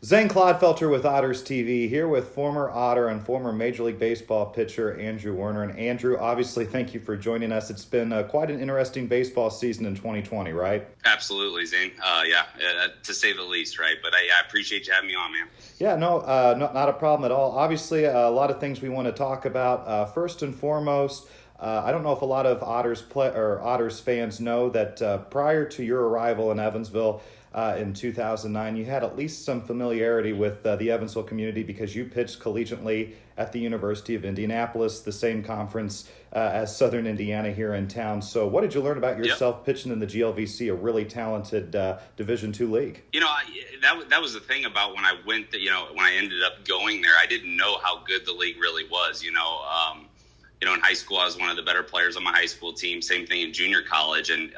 Zane Clodfelter with Otters TV here with former Otter and former Major League Baseball pitcher Andrew Werner. And Andrew, obviously, thank you for joining us. It's been quite an interesting baseball season in 2020, right? Absolutely, Zane. To say the least, right? But I appreciate you having me on, man. Yeah, not a problem at all. Obviously, a lot of things we want to talk about. First and foremost, I don't know if a lot of Otters fans know that prior to your arrival in Evansville in 2009, you had at least some familiarity with the Evansville community because you pitched collegiately at the University of Indianapolis, the same conference as Southern Indiana here in town. So what did you learn about yourself pitching in the GLVC, a really talented Division II league? That was the thing about when I went, when I ended up going there, I didn't know how good the league really was. In high school, I was one of the better players on my high school team. Same thing in junior college. And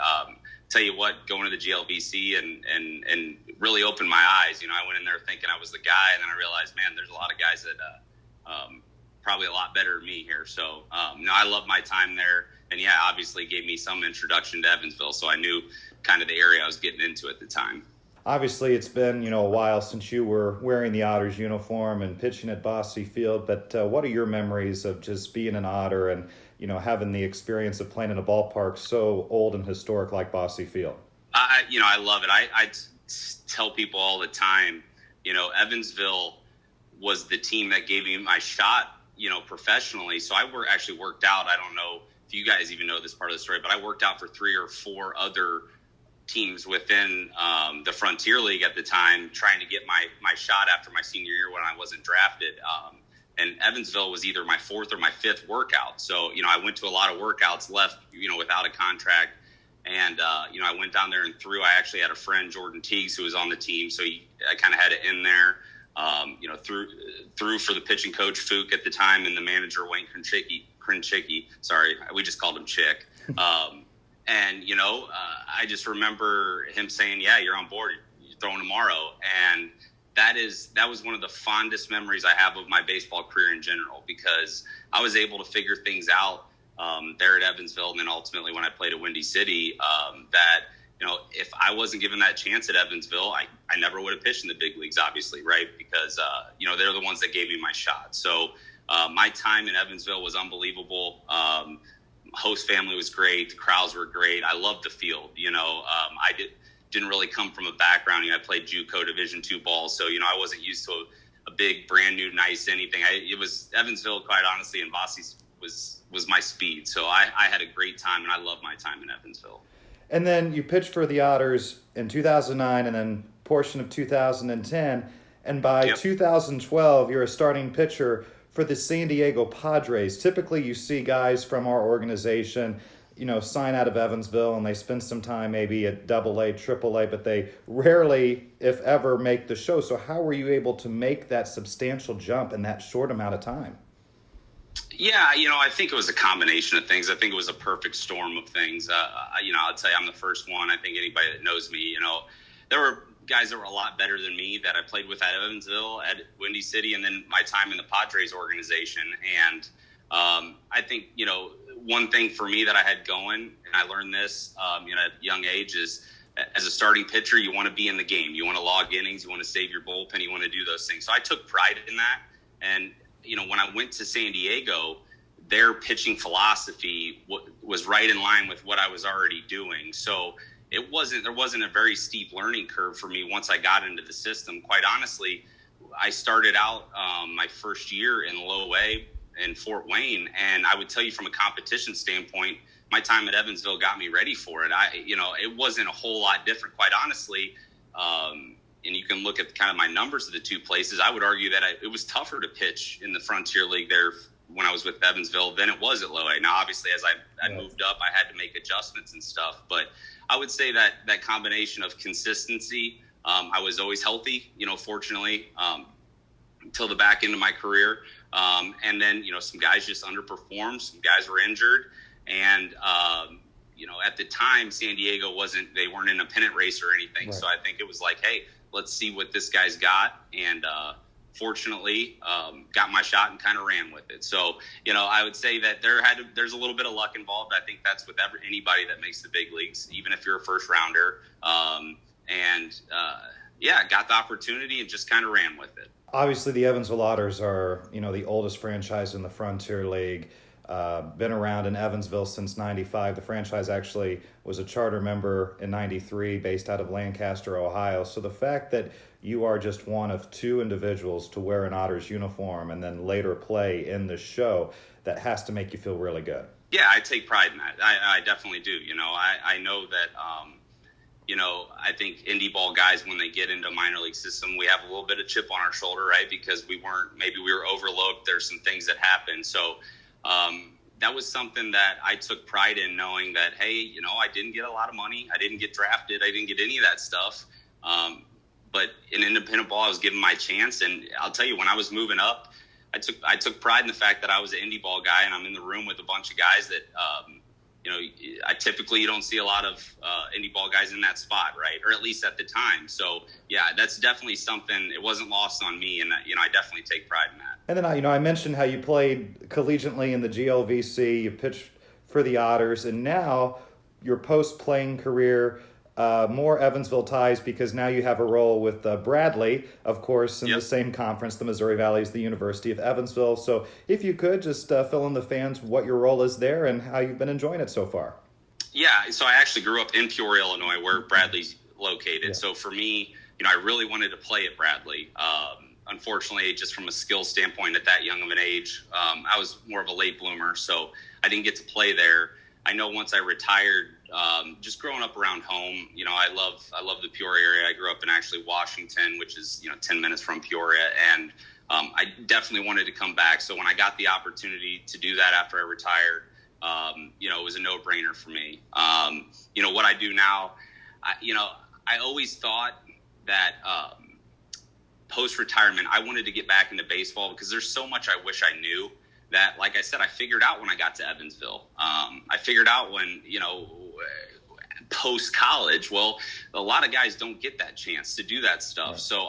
tell you what, going to the GLVC and really opened my eyes. I went in there thinking I was the guy, and then I realized, man, there's a lot of guys that probably a lot better than me here. So, I love my time there. And, obviously gave me some introduction to Evansville, so I knew kind of the area I was getting into at the time. Obviously, it's been, a while since you were wearing the Otters uniform and pitching at Bosse Field, but what are your memories of just being an Otter and, having the experience of playing in a ballpark so old and historic like Bosse Field? I love it. I tell people all the time, Evansville was the team that gave me my shot, professionally. So I actually worked out. I don't know if you guys even know this part of the story, but I worked out for 3 or 4 other teams within the Frontier League at the time, trying to get my shot after my senior year when I wasn't drafted. And Evansville was either my 4th or my 5th workout. So, I went to a lot of workouts, left, without a contract. And, I went down there and threw. I actually had a friend, Jordan Teagues, who was on the team. So I kind of had it in there. Threw for the pitching coach, Fook, at the time, and the manager, Wayne Krinchicki. Sorry, we just called him Chick. I just remember him saying, yeah, you're on board, you're throwing tomorrow. And that was one of the fondest memories I have of my baseball career in general, because I was able to figure things out there at Evansville. And then ultimately when I played at Windy City, that, if I wasn't given that chance at Evansville, I never would have pitched in the big leagues, obviously, right? Because, they're the ones that gave me my shot. So my time in Evansville was unbelievable. Host family was great. The crowds were great. I loved the field. I didn't really come from a background. I played JUCO Division II ball, so I wasn't used to a big, brand new, nice anything. It was Evansville, quite honestly, and Bosse was my speed. So I had a great time, and I love my time in Evansville. And then you pitched for the Otters in 2009, and then portion of 2010, and by 2012, you're a starting pitcher for the San Diego Padres. Typically, you see guys from our organization, sign out of Evansville and they spend some time maybe at AA, AAA, but they rarely, if ever, make the show. So how were you able to make that substantial jump in that short amount of time? Yeah, I think it was a combination of things. I think it was a perfect storm of things. I'll tell you, I'm the first one. I think anybody that knows me, there were guys that were a lot better than me that I played with at Evansville, at Windy City, and then my time in the Padres organization. And I think, one thing for me that I had going, and I learned this, at a young age, is as a starting pitcher, you want to be in the game. You want to log innings. You want to save your bullpen. You want to do those things. So I took pride in that. And, when I went to San Diego, their pitching philosophy was right in line with what I was already doing. So there wasn't a very steep learning curve for me once I got into the system. Quite honestly, I started out my first year in low A in Fort Wayne, and I would tell you from a competition standpoint, my time at Evansville got me ready for it. It wasn't a whole lot different, quite honestly. And you can look at kind of my numbers of the two places. I would argue that it was tougher to pitch in the Frontier League there when I was with Evansville than it was at low A. Now, obviously, as I moved up, I had to make adjustments and stuff, but I would say that combination of consistency, I was always healthy, fortunately, until the back end of my career. And then, some guys just underperformed. Some guys were injured. And, at the time, San Diego they weren't in a pennant race or anything. Right. So I think it was like, hey, let's see what this guy's got. And fortunately, got my shot and kind of ran with it. So, I would say that there's a little bit of luck involved. I think that's with anybody that makes the big leagues, even if you're a first rounder. yeah, got the opportunity and just kind of ran with it. Obviously, the Evansville Otters are, the oldest franchise in the Frontier League. Been around in Evansville since '95. The franchise actually was a charter member in '93, based out of Lancaster, Ohio. So the fact that you are just one of two individuals to wear an Otters uniform and then later play in the show, that has to make you feel really good. Yeah, I take pride in that. I definitely do. I know that. I think indie ball guys, when they get into a minor league system, we have a little bit of chip on our shoulder, right? Because we were overlooked. There's some things that happened. So that was something that I took pride in, knowing that, hey, I didn't get a lot of money. I didn't get drafted. I didn't get any of that stuff. But in independent ball, I was given my chance. And I'll tell you, when I was moving up, I took pride in the fact that I was an indie ball guy, and I'm in the room with a bunch of guys that, you don't see a lot of indie ball guys in that spot, right? Or at least at the time. So, yeah, that's definitely something. It wasn't lost on me, and I definitely take pride in that. And then I mentioned how you played collegiately in the GLVC. You pitched for the Otters, and now your post-playing career, more Evansville ties, because now you have a role with Bradley, of course, in the same conference. The Missouri Valley is the University of Evansville. So if you could just fill in the fans what your role is there and how you've been enjoying it so far. Yeah, so I actually grew up in Peoria, Illinois, where Bradley's located. Yeah. So for me, I really wanted to play at Bradley. Unfortunately, just from a skill standpoint at that young of an age, I was more of a late bloomer, so I didn't get to play there. I know once I retired, just growing up around home, I love the Peoria area. I grew up in actually Washington, which is 10 minutes from Peoria, and I definitely wanted to come back. So when I got the opportunity to do that after I retired, it was a no-brainer for me. What I do now, I always thought that post-retirement, I wanted to get back into baseball because there's so much I wish I knew that, like I said, I figured out when I got to Evansville. I figured out when, post-college, well, a lot of guys don't get that chance to do that stuff. Right. So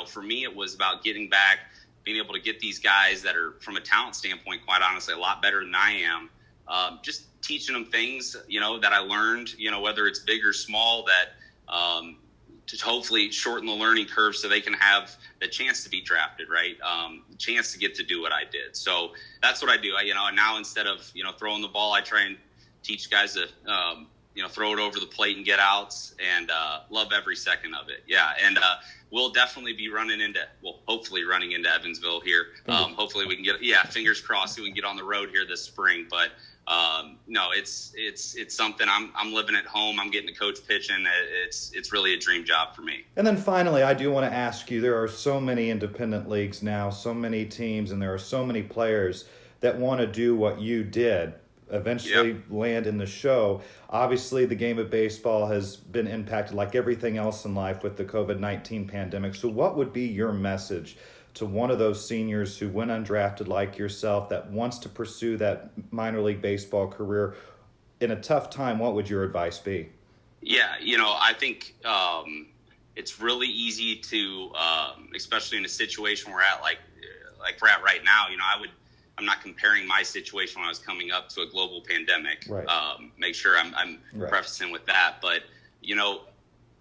for me, it was about getting back, being able to get these guys that are, from a talent standpoint, quite honestly, a lot better than I am. Just teaching them things, that I learned, whether it's big or small, that to hopefully shorten the learning curve so they can have the chance to be drafted, right? The chance to get to do what I did. So that's what I do. And now instead of, throwing the ball, I try and teach guys to, throw it over the plate and get outs, and love every second of it. Yeah, and we'll definitely be hopefully running into Evansville here. Hopefully we can fingers crossed, we can get on the road here this spring. But no, it's something I'm living at home. I'm getting to coach pitching. It's really a dream job for me. And then finally, I do want to ask you, there are so many independent leagues now, so many teams, and there are so many players that want to do what you did, eventually land in the show. Obviously, the game of baseball has been impacted like everything else in life with the COVID-19 pandemic. So what would be your message to one of those seniors who went undrafted like yourself, that wants to pursue that minor league baseball career in a tough time? What would your advice be? Yeah, I think it's really easy to, especially in a situation we're at, like we're at right now, I'm not comparing my situation when I was coming up to a global pandemic. Right. Make sure I'm prefacing with that. But,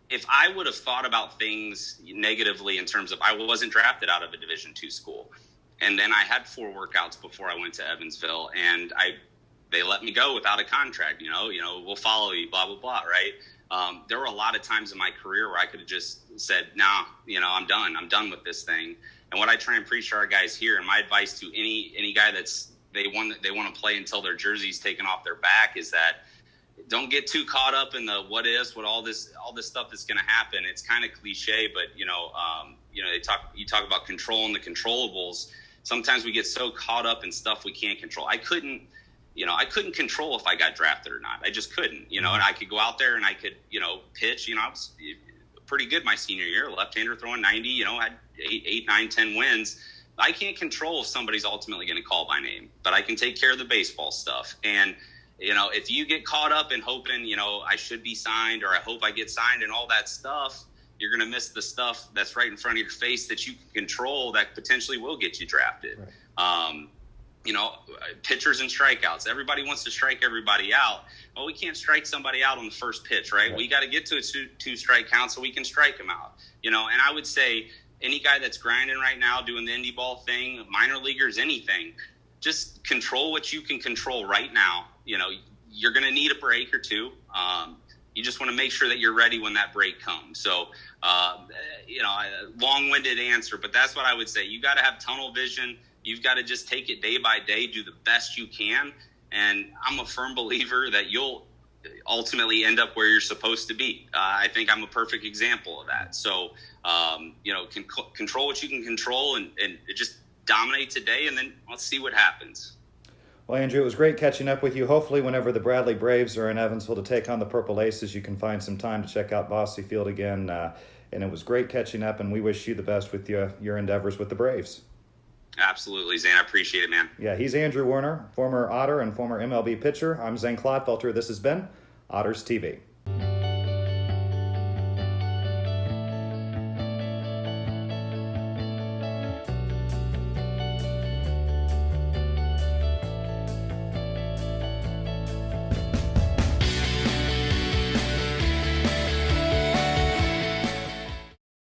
if I would have thought about things negatively in terms of, I wasn't drafted out of a Division II school, and then I had 4 workouts before I went to Evansville, and they let me go without a contract, we'll follow you, blah, blah, blah, right? There were a lot of times in my career where I could have just said, nah, I'm done with this thing. And what I try and preach to our guys here, and my advice to any guy they want to play until their jersey's taken off their back, is that don't get too caught up in the what all this stuff that's going to happen. It's kind of cliche, but you talk about controlling the controllables. Sometimes we get so caught up in stuff we can't control. I couldn't control if I got drafted or not. I just couldn't, and I could go out there and I could, pitch. I was pretty good my senior year, left-hander throwing 90, had 8, 9, 10 wins. I can't control if somebody's ultimately going to call my name, but I can take care of the baseball stuff. And if you get caught up in hoping, I should be signed, or I hope I get signed and all that stuff, you're going to miss the stuff that's right in front of your face that you can control that potentially will get you drafted. Right. pitchers and strikeouts. Everybody wants to strike everybody out. Well, we can't strike somebody out on the first pitch, right? We got to get to a two strike count so we can strike them out. And I would say any guy that's grinding right now, doing the indie ball thing, minor leaguers, anything, just control what you can control right now. You're going to need a break or two. You just want to make sure that you're ready when that break comes. So, long-winded answer, but that's what I would say. You got to have tunnel vision. You've got to just take it day by day, do the best you can. And I'm a firm believer that you'll ultimately end up where you're supposed to be. I think I'm a perfect example of that. So, control what you can control and just dominate today, and then let's see what happens. Well, Andrew, it was great catching up with you. Hopefully, whenever the Bradley Braves are in Evansville to take on the Purple Aces, you can find some time to check out Bosse Field again. And it was great catching up, and we wish you the best with your endeavors with the Braves. Absolutely, Zane. I appreciate it, man. Yeah, he's Andrew Werner, former Otter and former MLB pitcher. I'm Zane Clodfelter. This has been Otters TV.